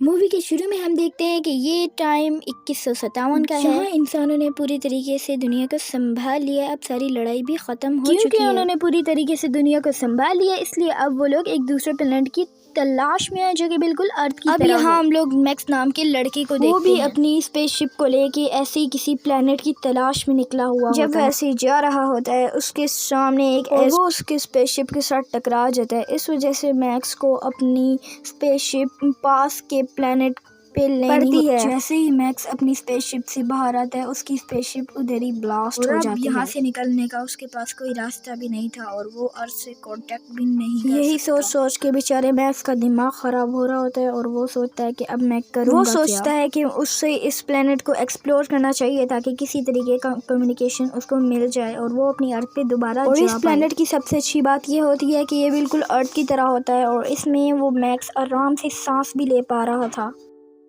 Movie के शुरू में हम देखते हैं कि ये टाइम 2157 का है, जहाँ इंसानों ने पूरी तरीके से दुनिया को संभाल लिया। अब सारी लड़ाई भी खत्म हो चुकी है। उन्होंने पूरी तरीके से दुनिया को संभाल लिया, इसलिए अब वो लोग एक दूसरे प्लेनेट की तलाश में है जो कि बिल्कुल अर्थ की तरह। अब यहाँ हम लोग मैक्स नाम के लड़के को देखते हैं, वो भी अपनी स्पेसशिप को लेके ऐसे ही किसी प्लेनेट की तलाश में निकला हुआ जब वैसे जा रहा होता है, उसके सामने एक वो उसके स्पेसशिप के साथ टकरा जाता है। इस वजह से मैक्स को अपनी स्पेसशिप पास के प्लेनेट पे लेनी है। जैसे ही मैक्स अपनी स्पेसशिप से बाहर आता है, उसकी स्पेसशिप उधर ही ब्लास्ट हो जाती है। यहाँ से निकलने का उसके पास कोई रास्ता भी नहीं था और वो अर्थ से कांटेक्ट भी नहीं कर यही सोच के बेचारे मैक्स का दिमाग खराब हो रहा होता है और वो सोचता है कि अब मैं करूँगा। वो सोचता है कि उससे इस प्लेनेट को एक्सप्लोर करना चाहिए ताकि किसी तरीके का कम्युनिकेशन उसको मिल जाए और वो अपनी अर्थ पे दोबारा और इस प्लेनेट की सबसे अच्छी बात ये होती है कि ये बिल्कुल अर्थ की तरह होता है और इसमें वो मैक्स आराम से सांस भी ले पा रहा था।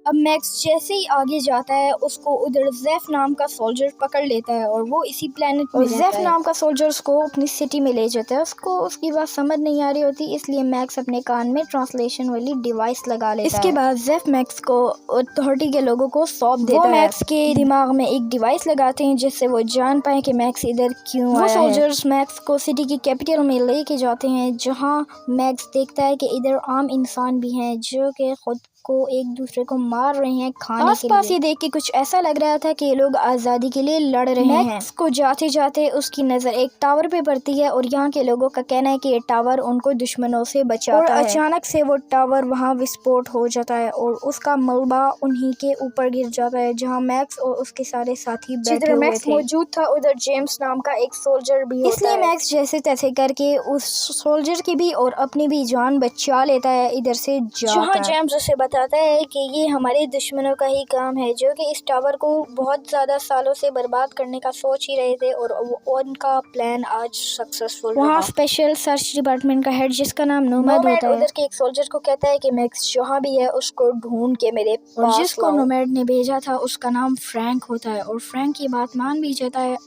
अब मैक्स जैसे ही आगे जाता है, उसको उधर ज़ेफ नाम का सोल्जर पकड़ लेता है और वो इसी प्लेनेट में ज़ेफ नाम का सोल्जर उसको अपनी सिटी में ले जाता है। उसको उसकी बात समझ नहीं आ रही होती, इसलिए मैक्स अपने कान में ट्रांसलेशन वाली डिवाइस लगा लेता है। इसके बाद ज़ेफ मैक्स को अथॉरिटी के लोगों को सौंप देता है। मैक्स के दिमाग में एक डिवाइस लगाते हैं जिससे वो जान पाए कि मैक्स इधर क्यों आया है। वो सोल्जर्स मैक्स को सिटी की कैपिटल में लेके जाते हैं, जहाँ मैक्स देखता है कि इधर आम इंसान भी हैं जो कि खुद को एक दूसरे को मार रहे हैं खाने के लिए। आसपास ये देख के कुछ ऐसा लग रहा था कि ये लोग आज़ादी के लिए लड़ रहे हैं। मैक्स को जाते जाते उसकी नज़र एक टावर पे पड़ती है और यहाँ के लोगों का कहना है कि ये टावर उनको दुश्मनों से बचाता है। अचानक से वो टावर वहाँ विस्फोट हो जाता है और उसका मलबा उन्हीं के ऊपर गिर जाता है, जहाँ मैक्स और उसके सारे साथी बैठे हुए थे। मौजूद था उधर जेम्स नाम का एक सोल्जर भी होता है। इसलिए मैक्स जैसे तैसे करके उस सोल्जर की भी और अपनी भी जान बचा लेता है इधर से जहाँ जेम्स उसे बताता है कि ये हमारे दुश्मनों का ही काम है जो कि इस टावर को बहुत ज़्यादा सालों से बर्बाद करने का सोच ही रहे थे और उनका प्लान आज सक्सेसफुल रहा। वहाँ स्पेशल सर्च डिपार्टमेंट का हेड जिसका नाम नोमैड होता है, उधर के एक सोल्जर को कहता है कि मैक्स जहाँ भी है उसको ढूंढ के मेरे पास जिसको नोमैड ने भेजा था उसका नाम फ्रैंक होता है और फ्रैंक की बात मान भी जाता है।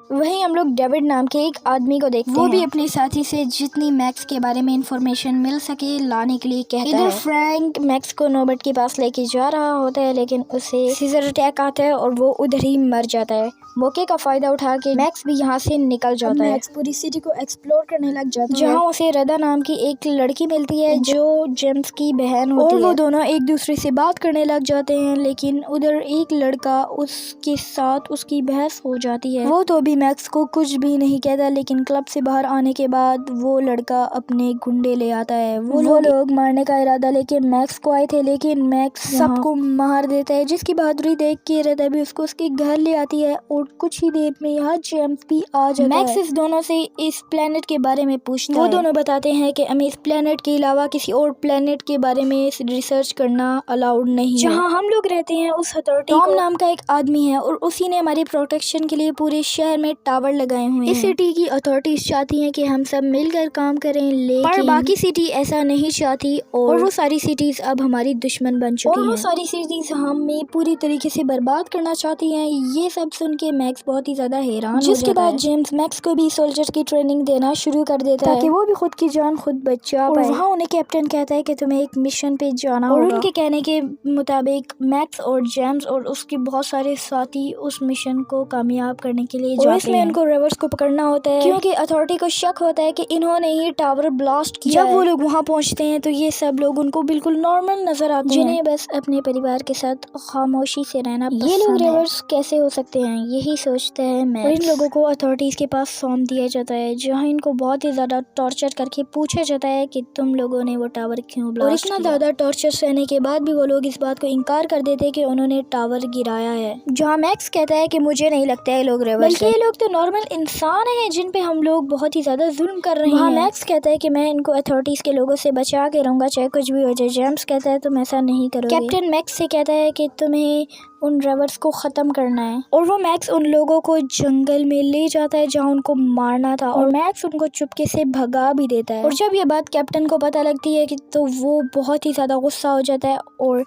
वहीं हम लोग डेविड नाम के एक आदमी को देखते हैं, वो भी अपने साथी से जितनी मैक्स के बारे में इंफॉर्मेशन मिल सके लाने के लिए कहता है। इधर फ्रैंक मैक्स को नोबट के पास लेके जा रहा होता है, लेकिन उसे सीजर अटैक आता है और वो उधर ही मर जाता है। मौके का फायदा उठा के मैक्स भी यहाँ से निकल जाता है। मैक्स पूरी सिटी को एक्सप्लोर करने लग जाता है, जहाँ उसे रदा नाम की एक लड़की मिलती है जो जेम्स की बहन होती है और वो दोनों एक दूसरे से बात करने लग जाते हैं, लेकिन उधर एक लड़का उसके साथ उसकी बहस हो जाती है। वो तो भी मैक्स को कुछ भी नहीं कहता, लेकिन क्लब से बाहर आने के बाद वो लड़का अपने गुंडे ले आता है। वो लोग मारने का इरादा लेके मैक्स को आए थे, लेकिन मैक्स सबको मार देता है, जिसकी बहादुरी देख के रदा भी उसको उसके घर ले आती है और कुछ ही देर में यहाँ जेम्स भी आ जाता है। मैक्स इस दोनों से इस प्लेनेट के बारे में पूछता है। वो दोनों बताते हैं कि हमें इस प्लेनेट के अलावा किसी और प्लेनेट के बारे में रिसर्च करना अलाउड नहीं है। जहाँ हम लोग रहते हैं उस अथॉरिटी टॉम नाम का एक आदमी है और उसी ने हमारी प्रोटेक्शन के लिए पूरे शहर में टावर लगाए हुए हैं। इस सिटी की अथॉरिटीज चाहती हैं कि हम सब मिलकर काम करें, लेकिन बाकी सिटी ऐसा नहीं चाहती और वो सारी सिटीज अब हमारी दुश्मन बन चुकी हैं। वो सारी सिटीज हमें पूरी तरीके से बर्बाद करना चाहती हैं। ये सब सुन के मैक्स बहुत ही ज्यादा हैरान हो जाता है। जिसके बाद जेम्स मैक्स को भी सोल्जर की ट्रेनिंग देना शुरू कर देता है ताकि वो भी खुद की जान खुद बचा पाए। वहाँ उन्हें कैप्टन कहता है कि तुम्हें एक मिशन पे जाना होगा और उनके कहने के मुताबिक मैक्स और जेम्स और उसके बहुत सारे साथी उस मिशन को कामयाब करने के लिए जाते हैं। इनको रेवर्स को पकड़ना होता है क्योंकि अथॉरिटी को शक होता है कि इन्होंने ही टावर ब्लास्ट किया। जब वो लोग वहाँ पहुँचते हैं तो ये सब लोग उनको बिल्कुल नॉर्मल नजर आते हैं, जिन्हें बस अपने परिवार के साथ खामोशी से रहना पसंद है। ये लोग रेवर्स कैसे हो सकते हैं, यही सोचते हैं मैक्स। और इन लोगों को अथॉरिटीज के पास सौंप दिया जाता है, जहाँ इनको बहुत ही ज्यादा टॉर्चर करके पूछा जाता है कि तुम लोगों ने वो टावर क्यों ब्लास्ट किया। और इतना ज्यादा टॉर्चर सहने के बाद भी वो लोग इस बात को इनकार कर देते हैं कि उन्होंने टावर गिराया है। जहाँ मैक्स कहता है कि मुझे नहीं लगता है लोग रेवर्स, बल्कि ये लोग तो नॉर्मल इंसान हैं जिन पे हम लोग बहुत ही ज्यादा जुल्म कर रहे हैं। मैक्स कहता है कि मैं इनको अथॉरिटीज के लोगों से बचा के रहूंगा चाहे कुछ भी हो जाए। जेम्स कहता है तुम ऐसा नहीं करोगे। कैप्टन मैक्स से कहता है कि तुम्हें उन रेवर्स को ख़त्म करना है और वो मैक्स उन लोगों को जंगल में ले जाता है जहाँ उनको मारना था और मैक्स उनको चुपके से भगा भी देता है। और जब ये बात कैप्टन को पता लगती है कि तो वो बहुत ही ज़्यादा गुस्सा हो जाता है और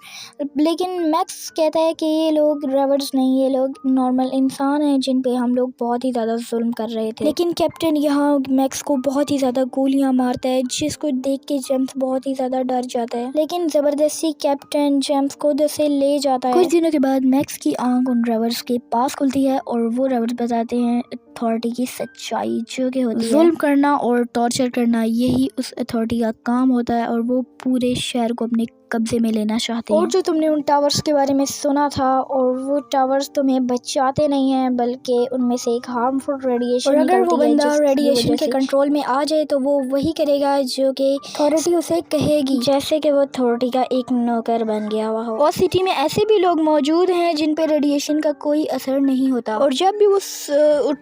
लेकिन मैक्स कहता है कि ये लोग रेवर्स नहीं, ये लोग नॉर्मल इंसान हैं जिन पे हम लोग बहुत ही ज़्यादा जुल्म कर रहे थे। लेकिन कैप्टन यहाँ मैक्स को बहुत ही ज़्यादा गोलियां मारता है, जिसको देख के जेम्स बहुत ही ज़्यादा डर जाता है। लेकिन ज़बरदस्ती कैप्टन जेम्स को उधर से ले जाता है। कुछ दिनों के बाद मैक्स की आंख उन रवर्स के पास खुलती है और वो रवर्स बताते हैं अथॉरिटी की सच्चाई, जो कि होती है जुल्म करना और टॉर्चर करना। यही उस अथॉरिटी का काम होता है और वो पूरे शहर को अपने कब्जे में लेना चाहते हैं। और जो तुमने उन टावर्स के बारे में सुना था, और वो टावर्स तुम्हें बचाते नहीं हैं, बल्कि उनमें से एक हार्मफुल रेडिएशन और अगर वो बंदा रेडिएशन के कंट्रोल में आ जाए तो वो वही करेगा जो कि अथॉरिटी उसे कहेगी, जैसे कि वो अथॉरिटी का एक नौकर बन गया हुआ हो। और सिटी में ऐसे भी लोग मौजूद हैं जिन पे रेडिएशन का कोई असर नहीं होता, और जब भी उस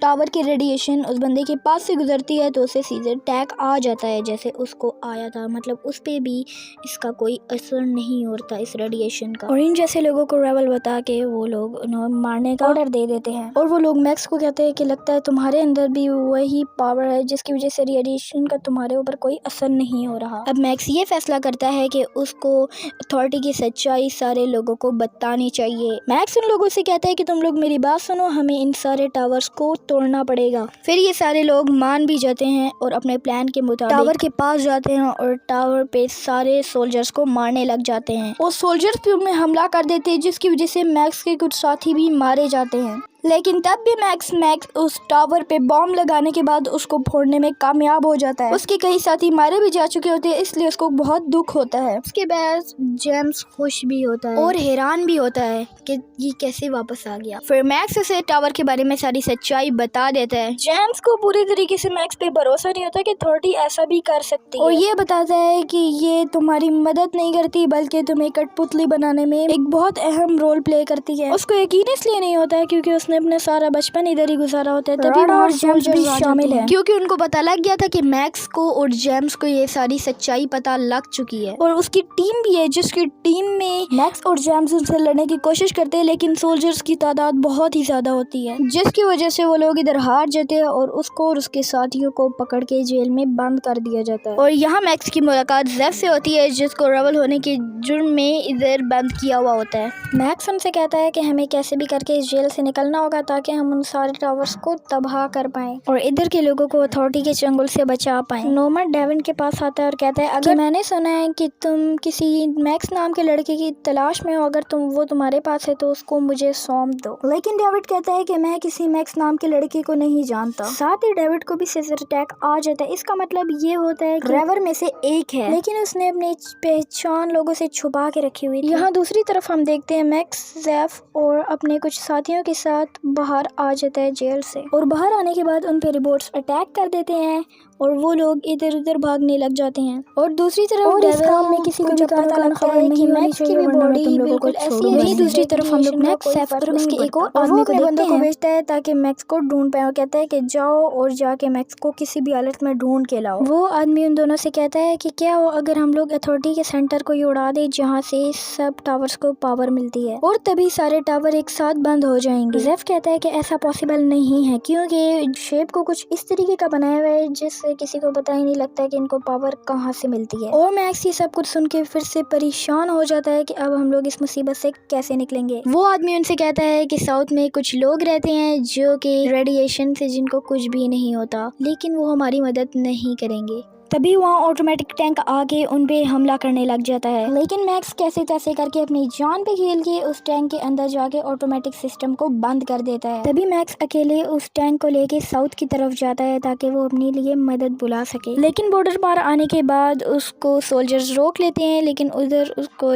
टावर की रेडिएशन उस बंदे के पास से गुजरती है तो उसे सीधे अटैक आ जाता है, जैसे उसको आया था। मतलब उस पे भी इसका कोई असर नहीं होता इस रेडिएशन का। और इन जैसे लोगों को रेबल बता के वो लोग उन्हें मारने का ऑर्डर दे देते हैं। और वो लोग मैक्स को कहते हैं कि लगता है तुम्हारे अंदर भी वही पावर है जिसकी वजह से रेडिएशन का तुम्हारे ऊपर कोई असर नहीं हो रहा। अब मैक्स ये फैसला करता है कि उसको अथॉरिटी की सच्चाई सारे लोगों को बतानी चाहिए। मैक्स उन लोगों से कहता है कि तुम लोग मेरी बात सुनो, हमें इन सारे टावर्स को तोड़ना पड़ेगा। फिर ये सारे लोग मान भी जाते हैं और अपने प्लान के मुताबिक टावर के पास जाते हैं और टावर पे सारे सोल्जर्स को मारने लग जाते हैं। और सोल्जर्स पे उनमें हमला कर देते हैं, जिसकी वजह से मैक्स के कुछ साथी भी मारे जाते हैं। लेकिन तब भी मैक्स उस टावर पे बॉम्ब लगाने के बाद उसको फोड़ने में कामयाब हो जाता है। उसके कई साथी मारे भी जा चुके होते हैं, इसलिए उसको बहुत दुख होता है। उसके बाद जेम्स खुश भी होता है और हैरान भी होता है कि ये कैसे वापस आ गया। फिर मैक्स उसे टावर के बारे में सारी सच्चाई बता देता है। जेम्स को पूरी तरीके से मैक्स पे भरोसा नहीं होता कि अथॉरिटी ऐसा भी कर सकती है, और ये बताता है कि ये तुम्हारी मदद नहीं करती बल्कि तुम्हें कठपुतली बनाने में एक बहुत अहम रोल प्ले करती है। उसको यकीन इसलिए नहीं होता है क्योंकि उसने अपना सारा बचपन इधर ही गुजारा होता है। तभी और जेम्स भी शामिल है, क्योंकि उनको पता लग गया था कि मैक्स को और जेम्स को ये सारी सच्चाई पता लग चुकी है। और उसकी टीम भी है, जिसकी टीम में मैक्स और जेम्स उनसे लड़ने की कोशिश करते हैं, लेकिन सोल्जर्स की तादाद बहुत ही ज्यादा होती है, जिसकी वजह से वो लोग इधर हार जाते हैं और उसको और उसके साथियों को पकड़ के जेल में बंद कर दिया जाता है। और यहाँ मैक्स की मुलाकात जेफ से होती है, जिसको रेबल होने के जुर्म में इधर बंद किया हुआ होता है। मैक्स उनसे कहता है कि हमें कैसे भी करके इस जेल से निकलना होगा ताकि हम उन सारे टावर्स को तबाह कर पाएं और इधर के लोगों को अथॉरिटी के चंगुल से बचा पाएं। नॉर्मन डेविन के पास आता है और कहता है अगर मैंने सुना है कि तुम किसी मैक्स नाम के लड़के की तलाश में हो, अगर वो तुम्हारे पास है तो उसको मुझे सौंप दो। लेकिन डेविड कहता है कि मैं किसी मैक्स नाम के लड़के को नहीं जानता। साथ ही डेविड को भी सीजर अटैक आ जाता है। इसका मतलब ये होता है कि रेवर में से एक है, लेकिन उसने अपनी पहचान लोगों से छुपा के रखी हुई थी। यहाँ दूसरी तरफ हम देखते हैं मैक्स जेफ और अपने कुछ साथियों के साथ बाहर आ जाता है जेल से, और बाहर आने के बाद उन पे रिपोर्ट्स अटैक कर देते हैं और वो लोग इधर उधर भागने लग जाते हैं। और दूसरी तरफ इस काम में किसी को भी पता लगता है कि मैक्स की भी बॉडी बिल्कुल ऐसी है। वहीं दूसरी तरफ हम लोग मैक्स सेफ पर उसके एक और आदमी को देखते हैं, भेजता है ताकि मैक्स को ढूंढ पाए और कहता है कि जाओ और जाके मैक्स को किसी भी हालत में ढूंढ के लाओ। वो आदमी उन दोनों से कहता है कि क्या हो अगर हम लोग अथॉरिटी के सेंटर को ही उड़ा दे जहाँ से सब टावर्स को पावर मिलती है, और तभी सारे टावर एक साथ बंद हो जाएंगे। जेफ कहता है कि ऐसा पॉसिबल नहीं है, क्योंकि शेप को कुछ इस तरीके का बनाया हुआ है जिससे किसी को पता ही नहीं लगता कि इनको पावर कहाँ से मिलती है। और मैक्स ये सब कुछ सुन के फिर से परेशान हो जाता है कि अब हम लोग इस मुसीबत से कैसे निकलेंगे। वो आदमी उनसे कहता है कि साउथ में कुछ लोग रहते हैं जो कि रेडिएशन से जिनको कुछ भी नहीं होता, लेकिन वो हमारी मदद नहीं करेंगे। तभी वहाँ ऑटोमेटिक टैंक आके उन पे हमला करने लग जाता है, लेकिन मैक्स कैसे तैसे करके अपनी जान पे खेल के उस टैंक के अंदर जाके ऑटोमेटिक सिस्टम को बंद कर देता है। तभी मैक्स अकेले उस टैंक को लेके साउथ की तरफ जाता है ताकि वो अपने लिए मदद बुला सके। लेकिन बॉर्डर पार आने के बाद उसको सोल्जर्स रोक लेते हैं, लेकिन उधर उसको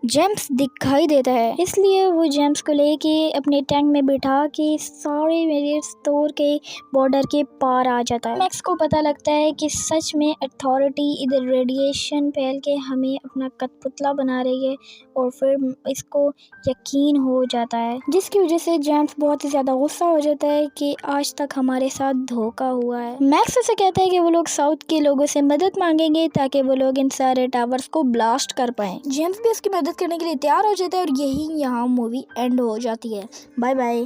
जेम्स दिखाई देता है, इसलिए वो जेम्स को लेके अपने टैंक में बिठा के सारे मेरे स्टोर के बॉर्डर के पार आ जाता है। मैक्स को पता लगता है कि सच में अथॉरिटी इधर रेडिएशन फैल के हमें अपना कठपुतला बना रही है, और फिर इसको यकीन हो जाता है, जिसकी वजह से जेम्स बहुत ही ज़्यादा गुस्सा हो जाता है कि आज तक हमारे साथ धोखा हुआ है। मैक्स उसे कहता है कि वो लोग साउथ के लोगों से मदद मांगेंगे ताकि वो लोग इन सारे टावर्स को ब्लास्ट कर पाएं। जेम्स भी उसकी मदद करने के लिए तैयार हो जाता है और यही यहाँ मूवी एंड हो जाती है। Bye bye.